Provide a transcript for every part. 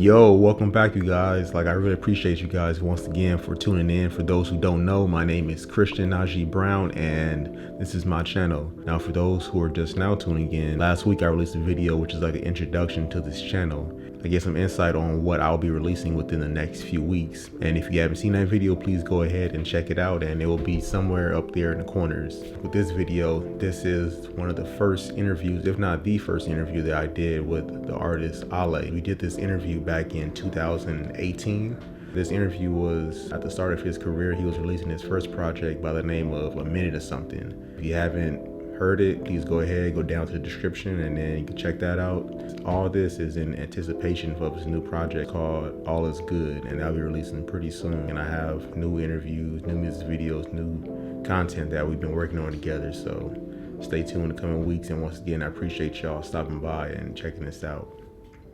Yo, welcome back, you guys. I really appreciate you guys once again for tuning in. For those who don't know, my name is Christian Najee Brown, and this is my channel. Now, for those who are just now tuning in, last week I released a video which is like an introduction to this channel. I get some insight on what I'll be releasing within the next few weeks. And if you haven't seen that video, please go ahead and check it out, and it will be somewhere up there in the corners. With this video, this is one of the first interviews, if not the first interview that I did with the artist Alle. We did this interview back in 2018. This interview was at the start of his career. He was releasing his first project by the name of A Minute or Something. If you haven't heard it, please go ahead, go down to the description, and then you can check that out. All this is in anticipation of his new project called All Is Good, and that'll be releasing pretty soon. And I have new interviews, new music videos, new content that we've been working on together, so stay tuned in the coming weeks. And once again, I appreciate y'all stopping by and checking this out.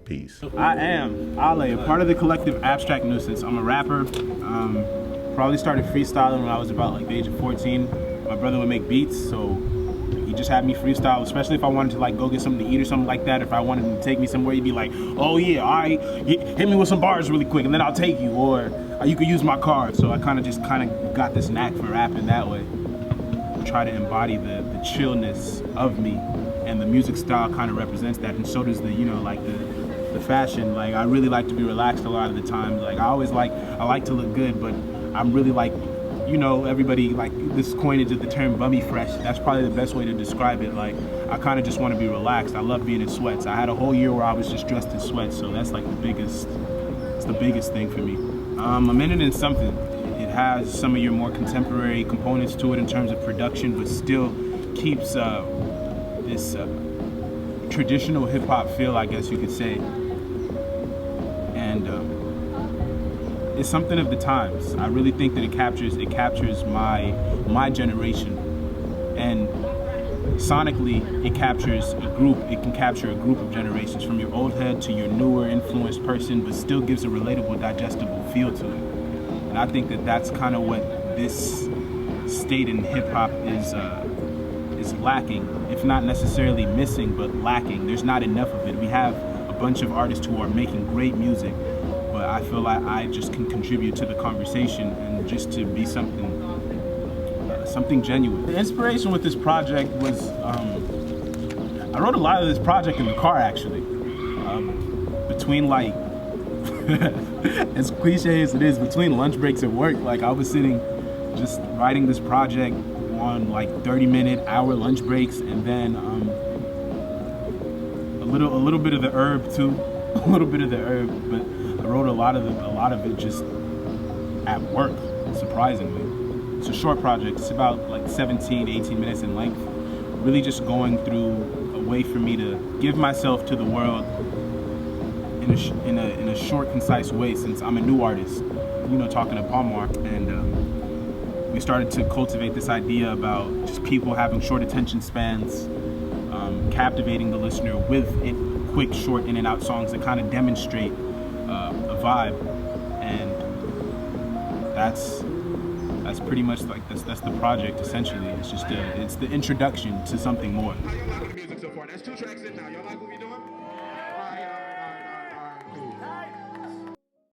Peace. I am Alle, a part of the collective Abstract Nuisance. I'm a rapper. Probably started freestyling when I was about the age of 14. My brother would make beats, so he just had me freestyle, especially if I wanted to go get something to eat or something like that. If I wanted him to take me somewhere, he'd be like, oh yeah, all right, hit me with some bars really quick and then I'll take you, or you could use my car. So I kind of got this knack for rapping that way. Try to embody the chillness of me, and the music style kind of represents that, and so does the, the fashion. I really like to be relaxed a lot of the time. I like to look good, but I'm really everybody this coinage of the term bummy fresh. That's probably the best way to describe it. I kind of just want to be relaxed. I love being in sweats. I had a whole year where I was just dressed in sweats, so that's it's the biggest thing for me. A Minute and Something. It has some of your more contemporary components to it in terms of production, but still keeps this traditional hip hop feel, I guess you could say. And it's something of the times. I really think that it captures my generation, and sonically it captures a group. It can capture a group of generations, from your old head to your newer influenced person, but still gives a relatable, digestible feel to it. And I think that that's kind of what this state in hip hop is lacking, if not necessarily missing, but lacking. There's not enough of it. We have a bunch of artists who are making great music, but I feel like I just can contribute to the conversation and just to be something genuine. The inspiration with this project was, I wrote a lot of this project in the car, actually. Between as cliche as it is, between lunch breaks at work, I was sitting just writing this project on 30-minute, hour lunch breaks, and then a little bit of the herb too, but I wrote a lot of it just at work, surprisingly. It's a short project. It's about 17, 18 minutes in length. Really just going through a way for me to give myself to the world in a short, concise way, since I'm a new artist, talking to Palmar. And we started to cultivate this idea about just people having short attention spans, captivating the listener with quick, short, in and out songs that kind of demonstrate a vibe. And that's pretty much that's the project, essentially. It's just it's the introduction to something more. Music so far. That's 2 tracks in now. Y'all like what we doing?